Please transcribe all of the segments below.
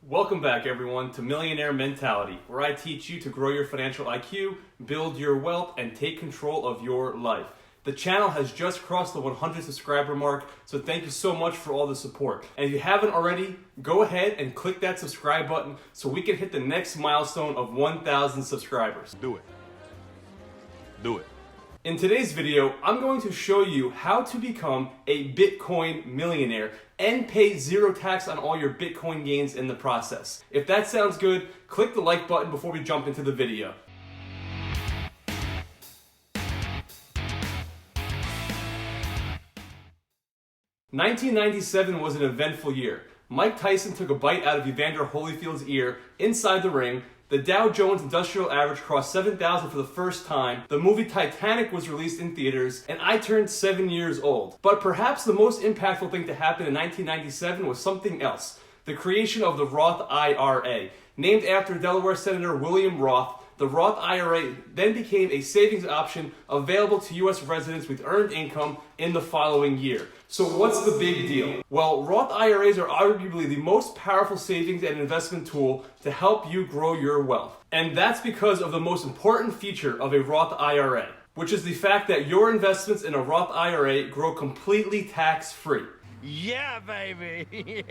Welcome back, everyone, to Millionaire Mentality, where I teach you to grow your financial IQ, build your wealth, and take control of your life. The channel has just crossed the 100 subscriber mark, so thank you so much for all the support. And if you haven't already, go ahead and click that subscribe button so we can hit the next milestone of 1,000 subscribers. Do it. Do it. In today's video, I'm going to show you how to become a Bitcoin millionaire and pay zero tax on all your Bitcoin gains in the process. If that sounds good, click the like button before we jump into the video. "1997 was an eventful year. Mike Tyson took a bite out of Evander Holyfield's ear inside the ring. The Dow Jones Industrial Average crossed 7,000 for the first time. The movie Titanic was released in theaters, and I turned 7 years old. But perhaps the most impactful thing to happen in 1997 was something else: the creation of the Roth IRA. Named after Delaware Senator William Roth, the Roth IRA then became a savings option available to U.S. residents with earned income in the following year. So what's the big deal? Well, Roth IRAs are arguably the most powerful savings and investment tool to help you grow your wealth. And that's because of the most important feature of a Roth IRA, which is the fact that your investments in a Roth IRA grow completely tax-free. Yeah, baby.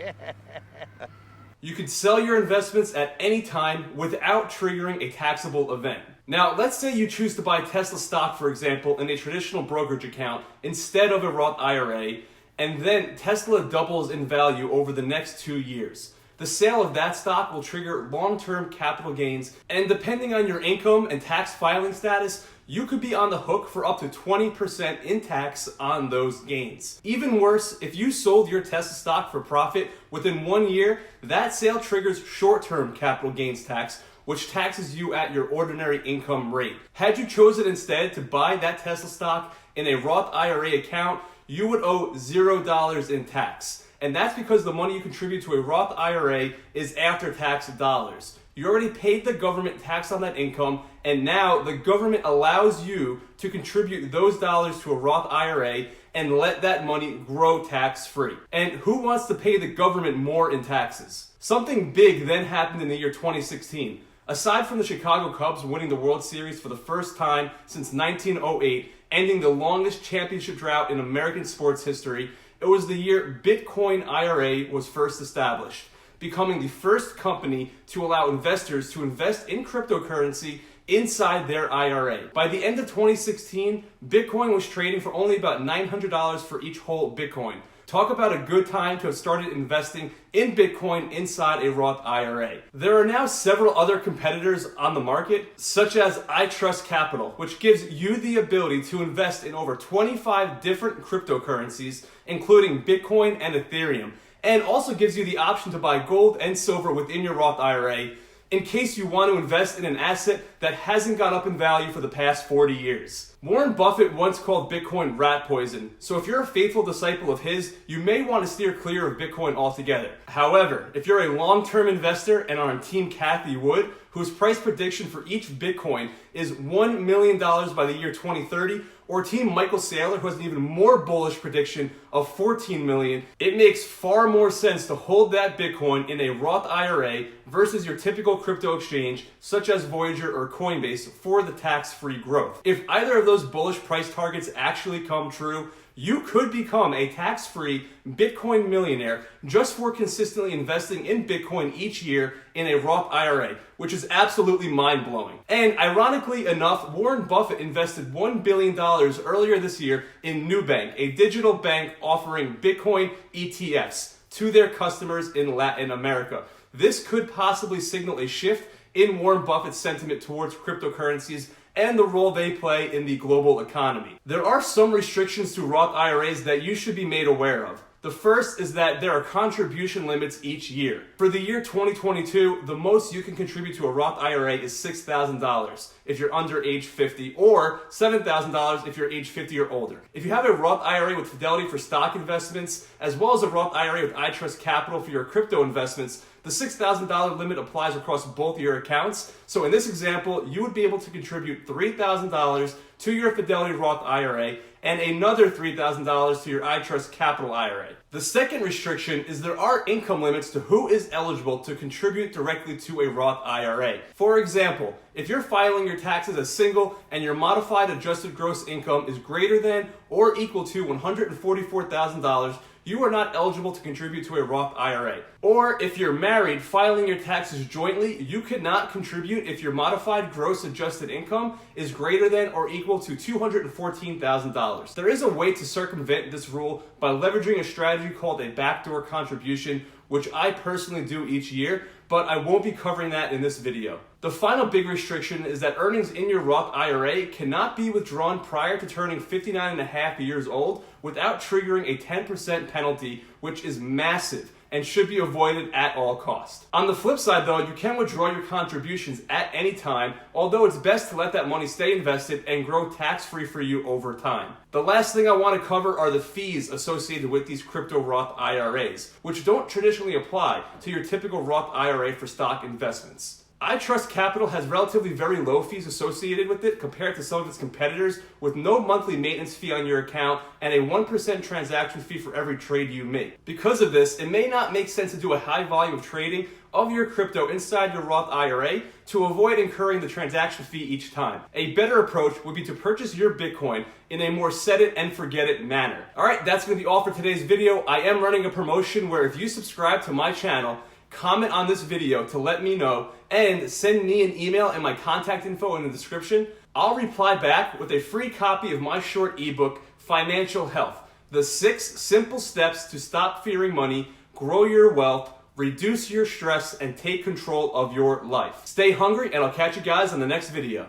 You can sell your investments at any time without triggering a taxable event. Now, let's say you choose to buy Tesla stock, for example, in a traditional brokerage account instead of a Roth IRA, and then Tesla doubles in value over the next 2 years. The sale of that stock will trigger long-term capital gains, and depending on your income and tax filing status, you could be on the hook for up to 20% in tax on those gains. Even worse, if you sold your Tesla stock for profit within 1 year, that sale triggers short-term capital gains tax, which taxes you at your ordinary income rate. Had you chosen instead to buy that Tesla stock in a Roth IRA account, you would owe $0 in tax. And that's because the money you contribute to a Roth IRA is after-tax dollars. You already paid the government tax on that income, and now the government allows you to contribute those dollars to a Roth IRA and let that money grow tax-free. And who wants to pay the government more in taxes? Something big then happened in the year 2016. Aside from the Chicago Cubs winning the World Series for the first time since 1908, ending the longest championship drought in American sports history, it was the year Bitcoin IRA was first established, becoming the first company to allow investors to invest in cryptocurrency inside their IRA. By the end of 2016, Bitcoin was trading for only about $900 for each whole Bitcoin. Talk about a good time to have started investing in Bitcoin inside a Roth IRA. There are now several other competitors on the market, such as I Trust Capital, which gives you the ability to invest in over 25 different cryptocurrencies, including Bitcoin and Ethereum, and also gives you the option to buy gold and silver within your Roth IRA in case you want to invest in an asset that hasn't gone up in value for the past 40 years. Warren Buffett once called Bitcoin rat poison, so if you're a faithful disciple of his, you may want to steer clear of Bitcoin altogether. However, if you're a long-term investor and are on Team Cathie Wood, whose price prediction for each Bitcoin is $1 million by the year 2030, or Team Michael Saylor, who has an even more bullish prediction of $14 million, it makes far more sense to hold that Bitcoin in a Roth IRA versus your typical crypto exchange, such as Voyager or Coinbase, for the tax-free growth. If either of those bullish price targets actually come true, you could become a tax-free Bitcoin millionaire just for consistently investing in Bitcoin each year in a Roth IRA, which is absolutely mind-blowing. And ironically enough, Warren Buffett invested $1 billion earlier this year in Nubank, a digital bank offering Bitcoin ETFs to their customers in Latin America. This could possibly signal a shift in Warren Buffett's sentiment towards cryptocurrencies and the role they play in the global economy. There are some restrictions to Roth IRAs that you should be made aware of. The first is that there are contribution limits each year. For the year 2022, the most you can contribute to a Roth IRA is $6,000 if you're under age 50, or $7,000 if you're age 50 or older. If you have a Roth IRA with Fidelity for stock investments, as well as a Roth IRA with I Trust Capital for your crypto investments, The $6,000 limit applies across both your accounts. So in this example, you would be able to contribute $3,000 to your Fidelity Roth IRA and another $3,000 to your iTrust Capital IRA. The second restriction is there are income limits to who is eligible to contribute directly to a Roth IRA. For example, if you're filing your taxes as single and your modified adjusted gross income is greater than or equal to $144,000, you are not eligible to contribute to a Roth IRA. Or if you're married, filing your taxes jointly, you cannot contribute if your modified gross adjusted income is greater than or equal to $214,000. There is a way to circumvent this rule by leveraging a strategy called a backdoor contribution, which I personally do each year, but I won't be covering that in this video. The final big restriction is that earnings in your Roth IRA cannot be withdrawn prior to turning 59 and a half years old without triggering a 10% penalty, which is massive and should be avoided at all costs. On the flip side though, you can withdraw your contributions at any time, although it's best to let that money stay invested and grow tax-free for you over time. The last thing I want to cover are the fees associated with these crypto Roth IRAs, which don't traditionally apply to your typical Roth IRA for stock investments. iTrust Capital has relatively very low fees associated with it compared to some of its competitors, with no monthly maintenance fee on your account and a 1% transaction fee for every trade you make. Because of this, it may not make sense to do a high volume of trading of your crypto inside your Roth IRA to avoid incurring the transaction fee each time. A better approach would be to purchase your Bitcoin in a more set it and forget it manner. Alright, that's going to be all for today's video. I am running a promotion where if you subscribe to my channel, comment on this video to let me know, and send me an email and my contact info in the description, I'll reply back with a free copy of my short ebook, Financial Health: The 6 Simple Steps to Stop Fearing Money, Grow Your Wealth, Reduce Your Stress, and Take Control of Your Life. Stay hungry, and I'll catch you guys on the next video.